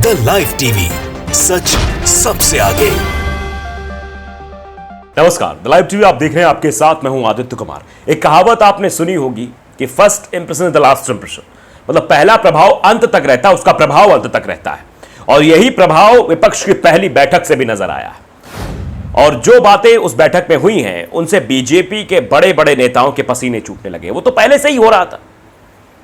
The live TV, सच सबसे आगे। नमस्कार, द लाइव टीवी आप देख रहे हैं, आपके साथ मैं हूं आदित्य कुमार। एक कहावत आपने सुनी होगी कि first impression is the last impression, मतलब पहला प्रभाव अंत तक रहता है, उसका प्रभाव अंत तक रहता है। और यही प्रभाव विपक्ष की पहली बैठक से भी नजर आया है। और जो बातें उस बैठक में हुई हैं, उनसे बीजेपी के बड़े बड़े नेताओं के पसीने छूटने लगे। वो तो पहले से ही हो रहा था।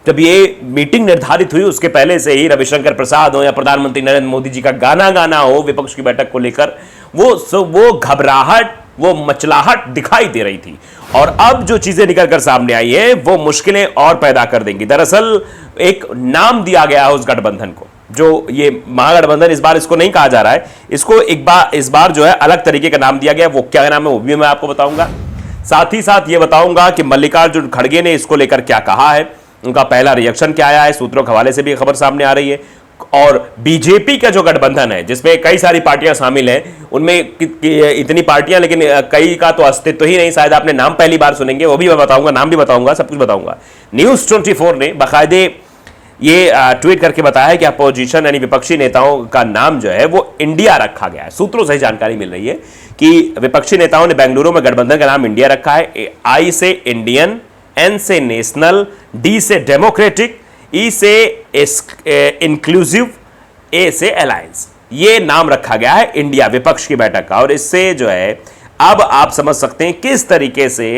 जब ये मीटिंग निर्धारित हुई उसके पहले से ही रविशंकर प्रसाद हो या प्रधानमंत्री नरेंद्र मोदी जी का गाना गाना हो विपक्ष की बैठक को लेकर, वो घबराहट, वो मचलाहट दिखाई दे रही थी। और अब जो चीजें निकलकर सामने आई है वो मुश्किलें और पैदा कर देंगी। दरअसल एक नाम दिया गया है उस गठबंधन को, जो ये महागठबंधन, इस बार इसको नहीं कहा जा रहा है, इसको इस बार जो है अलग तरीके का नाम दिया गया। वो क्या नाम है वो भी मैं आपको बताऊंगा। साथ ही साथ ये बताऊंगा कि मल्लिकार्जुन खड़गे ने इसको लेकर क्या कहा है, उनका पहला रिएक्शन क्या आया है। सूत्रों के हवाले से भी खबर सामने आ रही है। और बीजेपी का जो गठबंधन है जिसमें कई सारी पार्टियां शामिल हैं, उनमें इतनी पार्टियां, लेकिन कई का तो अस्तित्व ही नहीं, शायद आपने नाम पहली बार सुनेंगे, वो भी मैं बताऊंगा, नाम भी बताऊंगा, सब कुछ बताऊंगा। न्यूज 24 ने बाकायदे ये ट्वीट करके बताया है कि अपोजिशन यानी विपक्षी नेताओं का नाम जो है वो इंडिया रखा गया है। सूत्रों से जानकारी मिल रही है कि विपक्षी नेताओं ने बेंगलुरु में गठबंधन का नाम इंडिया रखा है। आई से इंडियन, एन से नेशनल, डी से डेमोक्रेटिक, ई से इंक्लूसिव, ए से अलायंस। ये नाम रखा गया है इंडिया विपक्ष की बैठक का। और इससे जो है अब आप समझ सकते हैं किस तरीके से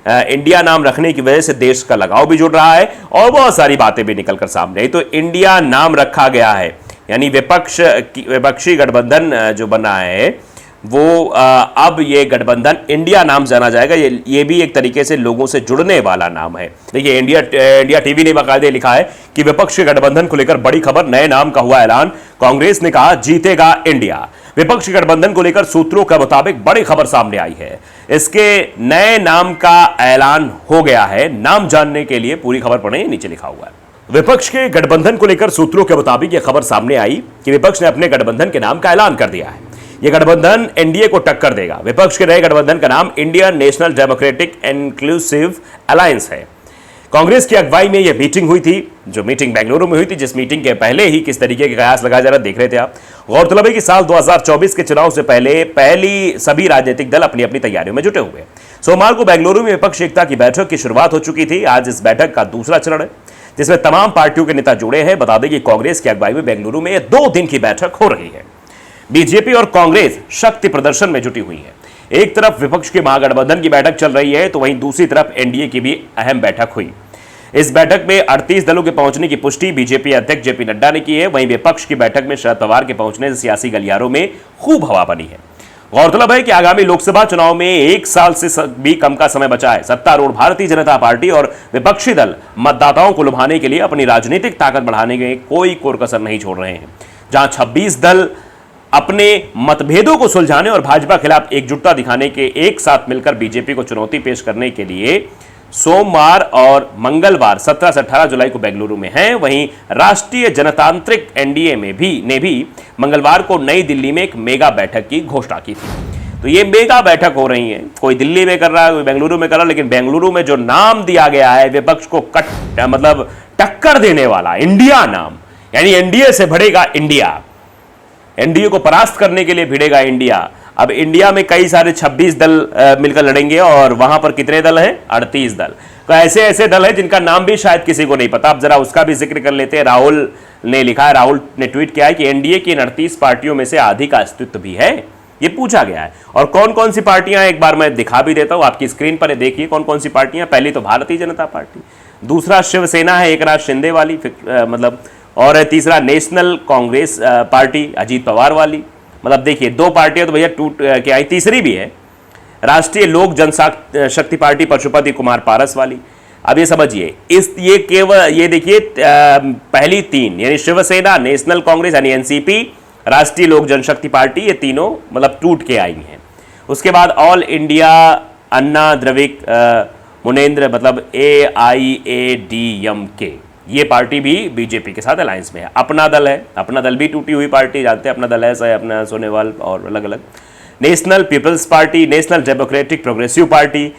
इंडिया नाम रखने की वजह से देश का लगाव भी जुड़ रहा है और बहुत सारी बातें भी निकलकर सामने आई। तो इंडिया नाम रखा गया है, यानी विपक्षी गठबंधन जो बना है वो अब ये गठबंधन इंडिया नाम जाना जाएगा। ये भी एक तरीके से लोगों से जुड़ने वाला नाम है। देखिए, इंडिया टीवी ने बाकायदे लिखा है कि विपक्ष के गठबंधन को लेकर बड़ी खबर, नए नाम का हुआ ऐलान। कांग्रेस ने कहा जीतेगा इंडिया। विपक्ष के गठबंधन को लेकर सूत्रों के मुताबिक बड़ी खबर सामने आई है। इसके नए नाम का ऐलान हो गया है। नाम जानने के लिए पूरी खबर पढ़ें, नीचे लिखा हुआ है। विपक्ष के गठबंधन को लेकर सूत्रों के मुताबिक यह खबर सामने आई कि विपक्ष ने अपने गठबंधन के नाम का ऐलान कर दिया है। यह गठबंधन एनडीए को टक्कर देगा। विपक्ष के नए गठबंधन का नाम Indian national democratic inclusive alliance है। कांग्रेस की अगुवाई में यह मीटिंग हुई थी, जो मीटिंग बेंगलुरु में हुई थी, जिस मीटिंग के पहले ही किस तरीके के कयास लगाया जा रहा देख रहे थे आप। गौरतलब है कि साल 2024 के चुनाव से पहले सभी राजनीतिक दल अपनी अपनी तैयारियों में जुटे हुए। सोमवार को बेंगलुरु में विपक्ष एकता की बैठक की शुरुआत हो चुकी थी। आज इस बैठक का दूसरा चरण है जिसमें तमाम पार्टियों के नेता जुड़े हैं। बता दें कि कांग्रेस की अगुवाई में बेंगलुरु में 2 दिन की बैठक हो रही है। बीजेपी और कांग्रेस शक्ति प्रदर्शन में जुटी हुई है। एक तरफ विपक्ष के महागठबंधन की बैठक चल रही है तो वहीं दूसरी तरफ एनडीए की भी अहम बैठक हुई। इस बैठक में 38 दलों के पहुंचने की पुष्टि बीजेपी अध्यक्ष जेपी नड्डा ने की है। वहीं विपक्ष की बैठक में शरद पवार के पहुंचने से सियासी गलियारों में खूब हवा बनी है। गौरतलब है कि आगामी लोकसभा चुनाव में 1 साल से भी कम का समय बचा है। सत्तारूढ़ भारतीय जनता पार्टी और विपक्षी दल मतदाताओं को लुभाने के लिए अपनी राजनीतिक ताकत बढ़ाने में कोई कोर कसर नहीं छोड़ रहे हैं। जहां 26 दल अपने मतभेदों को सुलझाने और भाजपा खिलाफ एकजुटता दिखाने के एक साथ मिलकर बीजेपी को चुनौती पेश करने के लिए सोमवार और मंगलवार 17 से 18 जुलाई को बेंगलुरु में हैं। वहीं राष्ट्रीय जनतांत्रिक एनडीए ने भी मंगलवार को नई दिल्ली में एक मेगा बैठक की घोषणा की थी। तो ये मेगा बैठक हो रही है, कोई दिल्ली में कर रहा है, कोई बेंगलुरु में कर रहा है, लेकिन बेंगलुरु में जो नाम दिया गया है विपक्ष को मतलब टक्कर देने वाला इंडिया नाम, यानी एनडीए से बढ़ेगा इंडिया, एनडीए को परास्त करने के लिए भिड़ेगा इंडिया। अब इंडिया में कई सारे 26 दल मिलकर लड़ेंगे और वहां पर कितने दल हैं? 38 दल। तो ऐसे दल हैं जिनका नाम भी शायद किसी को नहीं पता। अब जरा उसका भी जिक्र कर लेते हैं। राहुल ने लिखा है, राहुल ने ट्वीट किया है कि एनडीए की इन 38 पार्टियों में से आधी का अस्तित्व भी है, ये पूछा गया है। और कौन कौन सी पार्टियां, एक बार मैं दिखा भी देता हूं आपकी स्क्रीन पर, देखिए कौन कौन सी पार्टियां। पहली तो भारतीय जनता पार्टी, दूसरा शिवसेना है एकनाथ शिंदे वाली, मतलब, और तीसरा नेशनल कांग्रेस पार्टी अजीत पवार वाली। मतलब देखिए 2 पार्टियां तो भैया टूट के आई, तीसरी भी है राष्ट्रीय लोक जनशक्ति पार्टी पशुपति कुमार पारस वाली। अब ये समझिए, ये केवल ये देखिए पहली 3 यानी शिवसेना, नेशनल कांग्रेस यानी एनसीपी, राष्ट्रीय लोक जनशक्ति पार्टी, ये तीनों मतलब टूट के आई हैं। उसके बाद ऑल इंडिया अन्ना द्रविड़ मुनेंद्र मतलब AIADMK, ये पार्टी भी बीजेपी के साथ अलायंस में है। अपना दल है, अपना दल भी टूटी हुई पार्टी, जानते हैं अपना दल है, अपना सोनेवाल और अलग अलग। National people's party, national democratic progressive party,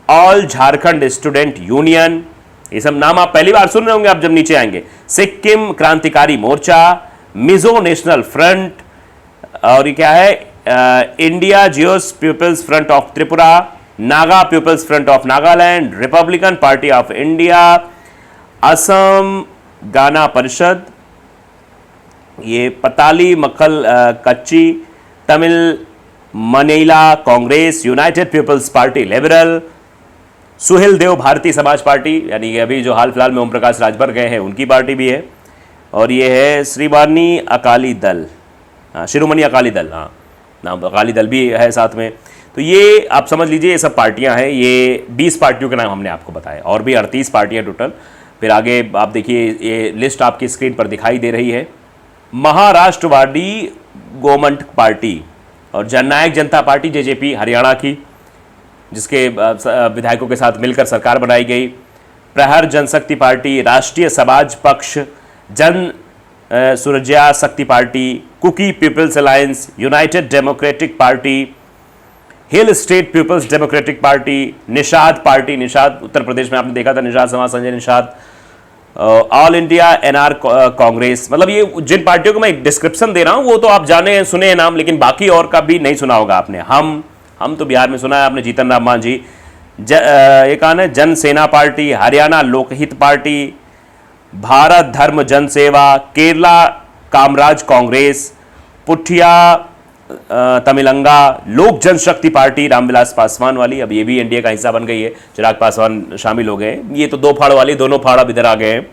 all Jharkhand student union, ये सब नाम आप पहली बार सुन रहे होंगे आप जब नीचे आएंगे। सिक्किम क्रांतिकारी मोर्चा, मिजो नेशनल फ्रंट, और ये क्या है, indigenous people's front of Tripura, Naga people's front of Nagaland, Republican party of India, Asom Gana Parishad, ये Pattali Makkal Katchi, Tamil Maanila Congress, United People's party liberal, Suheldev Bharatiya Samaj party, यानी कि अभी जो हाल फिलहाल में ओम प्रकाश राजभर गए हैं उनकी पार्टी भी है, और ये है श्रीवानी अकाली दल, हाँ शिरोमणि अकाली दल, हाँ नाम अकाली दल भी है साथ में। तो ये आप समझ लीजिए ये सब पार्टियां हैं, ये 20 पार्टियों के नाम हमने आपको बताए, और भी 38 पार्टियां टोटल। फिर आगे आप देखिए ये लिस्ट आपकी स्क्रीन पर दिखाई दे रही है। महाराष्ट्रवादी गवर्नमेंट पार्टी और जननायक जनता पार्टी जेजेपी हरियाणा की, जिसके विधायकों के साथ मिलकर सरकार बनाई गई, प्रहर जनशक्ति पार्टी, राष्ट्रीय समाज पक्ष, Jan Suraajya Shakti party, Kuki people's alliance, united democratic party, hill state people's democratic party, Nishad party, Nishad Uttar Pradesh में आपने देखा था, निषाद समाज, Sanjay Nishad, all India NR Congress. मतलब ये जिन पार्टियों को मैं डिस्क्रिप्शन दे रहा हूं वो तो आप जाने हैं, सुने हैं नाम, लेकिन बाकी और का भी नहीं सुना होगा आपने। हम तो बिहार में सुना है आपने, जीतन राम मांझी, एक आना जन सेना पार्टी, हरियाणा लोकहित पार्टी, भारत धर्म जनसेवा, केरला कामराज कांग्रेस, पुठिया तमिलंगा, लोक जनशक्ति पार्टी रामविलास पासवान वाली, अब ये भी एनडीए का हिस्सा बन गई है, चिराग पासवान शामिल हो गए। ये तो 2 फाड़ वाली, दोनों फाड़ अब इधर आ गए हैं।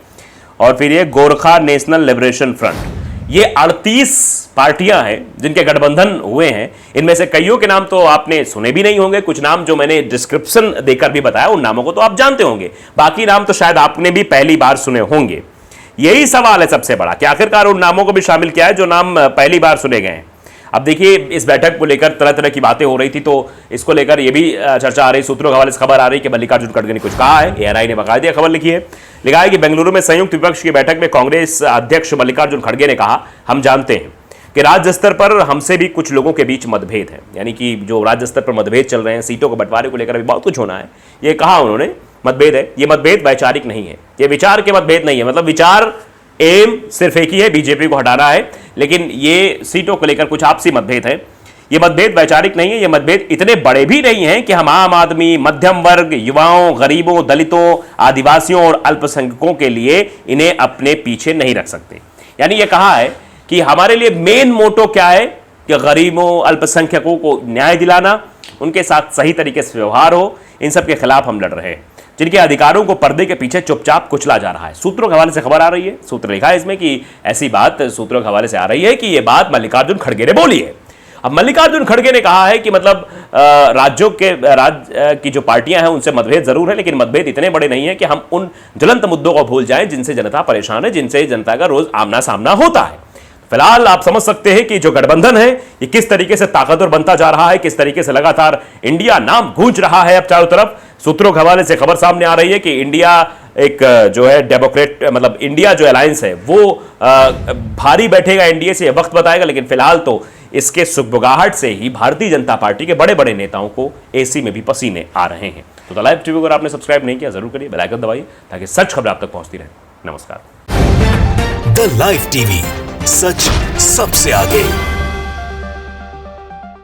और फिर ये गोरखा नेशनल लिबरेशन फ्रंट, ये 38 पार्टियां हैं जिनके गठबंधन हुए हैं। इनमें से कईयों के नाम तो आपने सुने भी नहीं होंगे, कुछ नाम जो मैंने डिस्क्रिप्शन देकर भी बताया उन नामों को तो आप जानते होंगे, बाकी नाम तो शायद आपने भी पहली बार सुने होंगे। यही सवाल है सबसे बड़ा कि आखिरकार उन नामों को भी शामिल किया है जो नाम पहली बार सुने गए हैं। अब देखिए इस बैठक को लेकर तरह तरह की बातें हो रही थी, तो इसको लेकर ये भी चर्चा आ रही, सूत्रों के हवाले से खबर आ रही कि मल्लिकार्जुन खड़गे ने कुछ कहा है। एएनआई ने बाकायदा खबर लिखी है, लिखा है कि बेंगलुरु में संयुक्त विपक्ष की बैठक में कांग्रेस अध्यक्ष मल्लिकार्जुन खड़गे ने कहा, हम जानते हैं कि राज्य स्तर पर हमसे भी कुछ लोगों के बीच मतभेद है, यानी कि जो राज्य स्तर पर मतभेद चल रहे हैं, सीटों के बंटवारे को लेकर अभी बहुत कुछ होना है, ये कहा उन्होंने, मतभेद है। ये मतभेद वैचारिक नहीं है, ये विचार के मतभेद नहीं है, मतलब विचार एम सिर्फ एक ही है, बीजेपी को हटाना है, लेकिन ये सीटों को लेकर कुछ आपसी मतभेद है। ये मतभेद वैचारिक नहीं है, ये मतभेद इतने बड़े भी नहीं हैं कि हम आम आदमी, मध्यम वर्ग, युवाओं, गरीबों, दलितों, आदिवासियों और अल्पसंख्यकों के लिए इन्हें अपने पीछे नहीं रख सकते। यानी ये कहा है कि हमारे लिए मेन मोटो क्या है कि गरीबों, अल्पसंख्यकों को न्याय दिलाना, उनके साथ सही तरीके से व्यवहार हो, इन सब के खिलाफ हम लड़ रहे हैं, जिनके अधिकारों को पर्दे के पीछे चुपचाप कुचला जा रहा है। सूत्रों के हवाले से खबर आ रही है, सूत्र लिखा है इसमें कि ऐसी बात सूत्रों के हवाले से आ रही है कि यह बात मल्लिकार्जुन खड़गे ने बोली है। अब मल्लिकार्जुन खड़गे ने कहा है कि मतलब राज्यों की जो पार्टियां हैं उनसे मतभेद जरूर है, लेकिन मतभेद इतने बड़े नहीं है कि हम उन ज्वलंत मुद्दों को भूल जाएं जिनसे जनता परेशान है, जिनसे जनता का रोज आमना सामना होता है। फिलहाल आप समझ सकते हैं कि जो गठबंधन है ये किस तरीके से ताकतवर बनता जा रहा है, किस तरीके से लगातार इंडिया नाम गूंज रहा है अब चारों तरफ। सूत्रों के हवाले से खबर सामने आ रही है कि इंडिया एक जो है डेमोक्रेट, मतलब इंडिया जो अलायंस है वो भारी बैठेगा एनडीए से, वक्त बताएगा, लेकिन फिलहाल तो इसके सुगबुगाहट से ही भारतीय जनता पार्टी के बड़े बड़े नेताओं को एसी में भी पसीने आ रहे हैं। तो द लाइव टीवी अगर आपने सब्सक्राइब नहीं किया जरूर करिए, बेल आइकन दबाइए ताकि सच खबर आप तक पहुंचती रहे। नमस्कार। द लाइव टीवी, सच सबसे आगे।